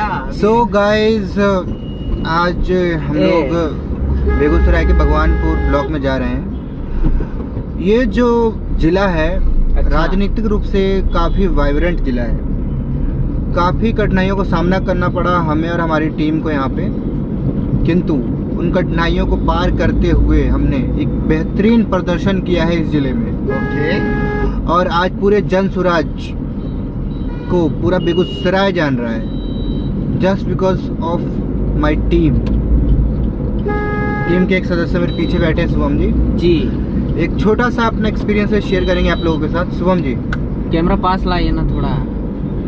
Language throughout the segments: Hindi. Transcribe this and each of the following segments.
सो गाइस आज हम लोग बेगूसराय के भगवानपुर ब्लॉक में जा रहे हैं। ये जो जिला है राजनीतिक रूप से काफ़ी वाइब्रेंट जिला है। काफ़ी कठिनाइयों का सामना करना पड़ा हमें और हमारी टीम को यहाँ पे, किंतु उन कठिनाइयों को पार करते हुए हमने एक बेहतरीन प्रदर्शन किया है इस जिले में। और आज पूरे जन स्वराज को पूरा बेगूसराय जान रहा है, just because of my team. Team के एक सदस्य मेरे पीछे बैठे हैं, शुभम जी। एक छोटा सा अपना एक्सपीरियंस शेयर करेंगे आप लोगों के साथ। शुभम जी कैमरा पास लाइए ना थोड़ा।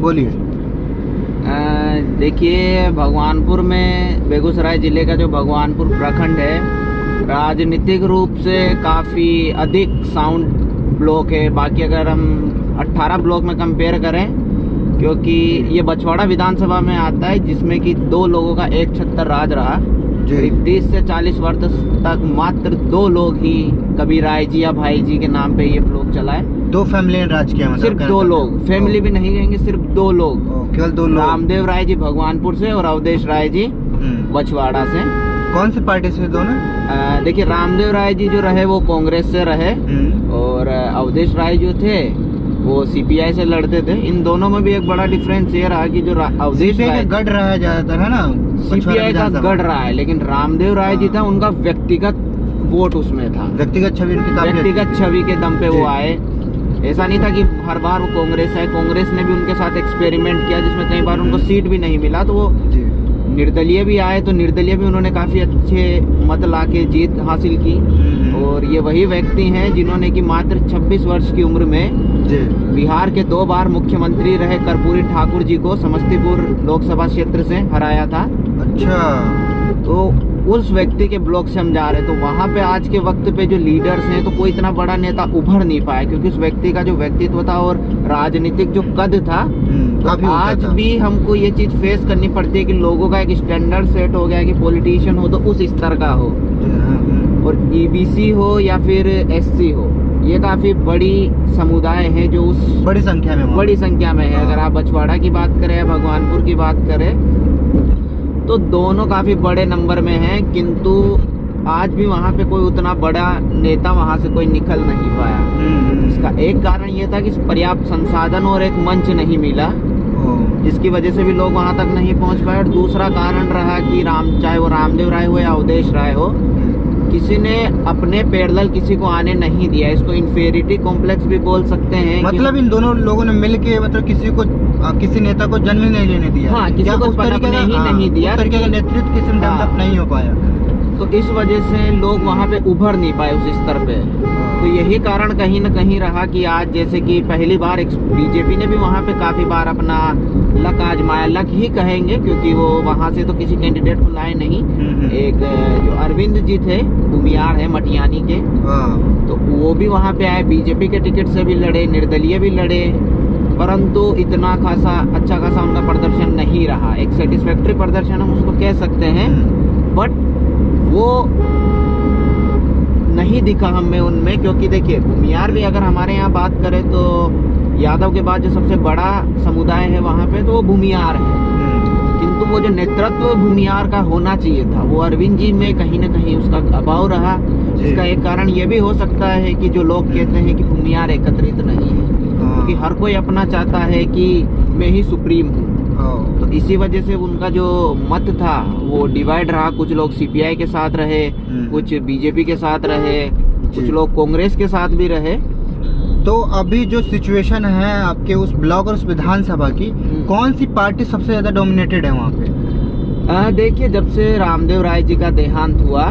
बोलिए। देखिए, भगवानपुर में बेगूसराय ज़िले का जो भगवानपुर प्रखंड है, राजनीतिक रूप से काफ़ी अधिक साउंड ब्लॉक है। बाकी अगर हम 18 ब्लॉक में कंपेयर करें, क्योंकि ये बछवाड़ा विधानसभा में आता है, जिसमें कि 2 लोगों का एक छत्तर राज रहा। करीब 30 से 40 वर्ष तक मात्र 2 लोग ही, कबीर राय जी या भाई जी के नाम पे ये ब्लॉक चला है। 2 फैमिली ने राज किया, मतलब सिर्फ 2 लोग, फैमिली भी नहीं कहेंगे, सिर्फ 2 लोग, केवल 2 लोग। रामदेव राय जी भगवानपुर से और अवधेश राय जी बछवाड़ा से। कौन सी पार्टी से दोनों? देखिए, रामदेव राय जी जो रहे वो कांग्रेस से रहे और अवधेश राय जो थे वो सीपीआई से लड़ते थे। इन दोनों में भी एक बड़ा डिफरेंस ये रहा कि जो अवधेश राय गढ़ रहा है ज्यादातर, है ना, सीपीआई का गढ़ रहा है, लेकिन रामदेव राय जी था, उनका व्यक्तिगत वोट उसमें था, व्यक्तिगत छवि उनकी, व्यक्तिगत छवि के दम पे वो आए। ऐसा नहीं था कि हर बार वो कांग्रेस है। कांग्रेस ने भी उनके साथ एक्सपेरिमेंट किया, जिसमें कई बार उनको सीट भी नहीं मिला, तो वो निर्दलीय भी आए, तो निर्दलीय भी उन्होंने काफी अच्छे मत लाके जीत हासिल की। और ये वही व्यक्ति हैं जिन्होंने कि मात्र 26 वर्ष की उम्र में बिहार के 2 बार मुख्यमंत्री रहे कर्पूरी ठाकुर जी को समस्तीपुर लोकसभा क्षेत्र से हराया था। अच्छा, तो उस व्यक्ति के ब्लॉक से हम जा रहे, तो वहाँ पे आज के वक्त पे जो लीडर्स हैं, तो कोई इतना बड़ा नेता उभर नहीं पाया, क्योंकि उस व्यक्ति का जो व्यक्तित्व था और राजनीतिक जो कद था, तो आज भी हमको ये चीज फेस करनी पड़ती है कि लोगों का एक स्टैंडर्ड सेट हो गया कि पॉलिटिशियन हो तो उस स्तर का हो, और ईबीसी हो या फिर एससी हो। ये काफी बड़ी समुदाय है जो उस बड़ी संख्या में है। अगर आप बछवाड़ा की बात करें या भगवानपुर की बात करें, तो दोनों काफी बड़े नंबर में हैं, किंतु आज भी वहाँ पे कोई उतना बड़ा नेता वहाँ से कोई निकल नहीं पाया। इसका एक कारण ये था कि पर्याप्त संसाधन और एक मंच नहीं मिला, जिसकी वजह से भी लोग वहाँ तक नहीं पहुँच पाए। और दूसरा कारण रहा कि चाहे वो रामदेव राय हो या अवधेश राय हो, किसी ने अपने पैरेलल किसी को आने नहीं दिया। इसको इन्फेरिटी कॉम्प्लेक्स भी बोल सकते हैं। मतलब इन दोनों लोगों ने मिलके मतलब किसी नेता को जन्म ही नहीं लेने दिया। हाँ, किसी को पनपने ही नहीं दिया, उस तरीके का नेतृत्व किसी में डेवलप नहीं हो पाया, तो इस वजह से लोग वहाँ पे उभर नहीं पाए उस स्तर पे। तो यही कारण कहीं न कहीं रहा कि आज जैसे कि पहली बार बीजेपी ने भी वहाँ पे काफी बार अपना लक आजमाया, लक ही कहेंगे, क्योंकि वो वहाँ से तो किसी कैंडिडेट को लाए नहीं। एक जो अरविंद जी थे, भूमियार है मटियानी के, तो वो भी वहाँ पे आए, बीजेपी के टिकट से भी लड़े, निर्दलीय भी लड़े, परंतु इतना अच्छा खासा उनका प्रदर्शन नहीं रहा। एक सेटिस्फैक्ट्री प्रदर्शन हम उसको कह सकते हैं, बट वो नहीं दिखा हमें उनमें। क्योंकि देखिए, भूमियार भी अगर हमारे यहाँ बात करें तो यादव के बाद जो सबसे बड़ा समुदाय है वहाँ पे, तो वो भूमियार है, किंतु वो जो नेतृत्व भूमियार का होना चाहिए था, वो अरविंद जी में कहीं न कहीं उसका अभाव रहा। इसका एक कारण ये भी हो सकता है कि जो लोग कहते हैं कि भूमियार एकत्रित नहीं है, क्योंकि हर कोई अपना चाहता है कि मैं ही सुप्रीम हूँ। तो इसी वजह से उनका जो मत था वो डिवाइड रहा। कुछ लोग सीपीआई के साथ रहे, कुछ बीजेपी के साथ रहे, कुछ लोग कांग्रेस के साथ भी रहे। तो अभी जो सिचुएशन है आपके उस ब्लॉक और उस विधानसभा की, कौन सी पार्टी सबसे ज्यादा डोमिनेटेड है वहाँ पे? देखिए, जब से रामदेव राय जी का देहांत हुआ,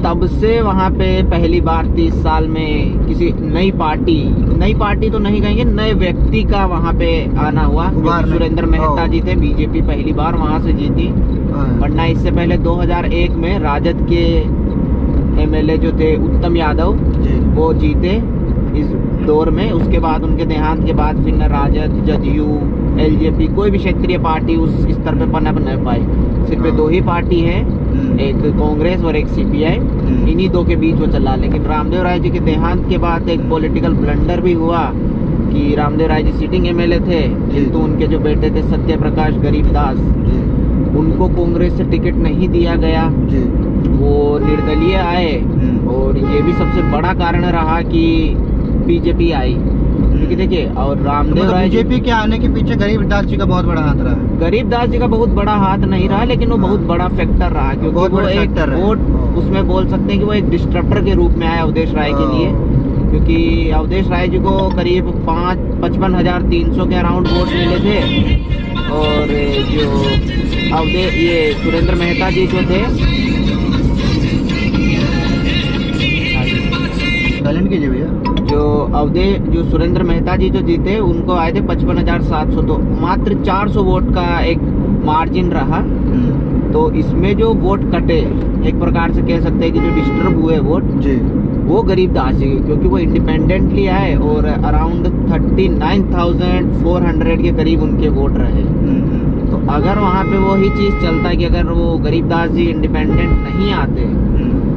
तब से वहाँ पे पहली बार 30 साल में किसी नई पार्टी तो नहीं कहेंगे, नए व्यक्ति का वहाँ पे आना हुआ। सुरेंद्र मेहता जी थे, बीजेपी पहली बार वहाँ से जीती, वरना इससे पहले 2001 में राजद के एमएलए जो थे उत्तम यादव, वो जीते इस दौर में। उसके बाद उनके देहांत के बाद फिर न राजद, जदयू, एलजेपी, कोई भी क्षेत्रीय पार्टी उस स्तर पे पनप नहीं पाई। सिर्फ 2 ही पार्टी है, एक कांग्रेस और एक सीपीआई, इन्हीं 2 के बीच वो चला। लेकिन रामदेव राय जी के देहांत के बाद एक पॉलिटिकल ब्लंडर भी हुआ कि रामदेव राय जी सिटिंग एमएलए थे, किंतु उनके जो बेटे थे सत्य प्रकाश गरीबदास, जी उनको कांग्रेस से टिकट नहीं दिया गया, जी वो निर्दलीय आए। और ये भी सबसे बड़ा कारण रहा कि बीजेपी आई, क्योंकि देखिए और रामदेव राय बीजेपी के आने के पीछे गरीबदास जी का बहुत बड़ा हाथ रहा है। गरीबदास जी का बहुत बड़ा हाथ नहीं रहा, लेकिन वो बहुत बड़ा फैक्टर रहा, क्योंकि बहुत वो बड़ा एक फैक्टर रहा। वोट उसमें बोल सकते हैं कि वो एक डिस्ट्रप्टर के रूप में आया अवधेश राय के लिए, क्योंकि अवधेश राय जी को करीब 55,300 के अराउंड वोट मिले थे। और जो ये सुरेंद्र मेहता जी जो थे, साइलेंट कीजिए भैया, जो सुरेंद्र मेहता जी जो जीते उनको आए थे 55,700, तो मात्र 400 वोट का एक मार्जिन रहा। तो इसमें जो वोट कटे, एक प्रकार से कह सकते हैं कि जो डिस्टर्ब हुए वोट, जी वो गरीबदास जी, क्योंकि वो इंडिपेंडेंटली आए और अराउंड 39,400 के करीब उनके वोट रहे। तो अगर वहाँ पे वही चीज़ चलता कि अगर वो गरीबदास जी इंडिपेंडेंट नहीं आते,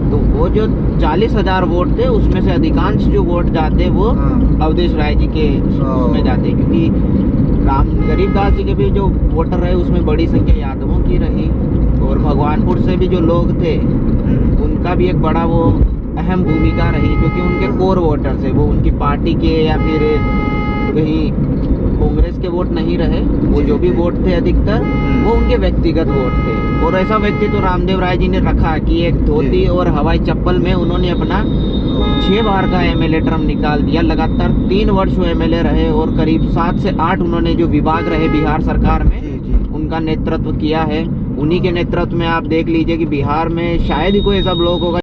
तो वो जो 40,000 वोट थे उसमें से अधिकांश जो वोट जाते वो अवधेश राय जी के उसमें जाते, क्योंकि गरीबदास जी के भी जो वोटर रहे उसमें बड़ी संख्या यादवों की रही, और भगवानपुर से भी जो लोग थे उनका भी एक बड़ा वो अहम भूमिका रही, क्योंकि उनके कोर वोटर्स है, वो उनकी पार्टी के या फिर कहीं कांग्रेस के वोट नहीं रहे, वो जो भी वोट थे अधिकतर वो उनके व्यक्तिगत वोट थे। और ऐसा व्यक्ति तो रामदेव राय जी ने रखा कि एक धोती और हवाई चप्पल में उन्होंने अपना 6 बार का एमएलए टर्म निकाल दिया, लगातार 3 वर्ष वो एमएलए रहे, और करीब 7 से 8 उन्होंने जो विभाग रहे बिहार सरकार में उनका नेतृत्व किया है। उन्हीं के नेतृत्व में आप देख लीजिए कि बिहार में शायद ही कोई ऐसा ब्लॉक होगा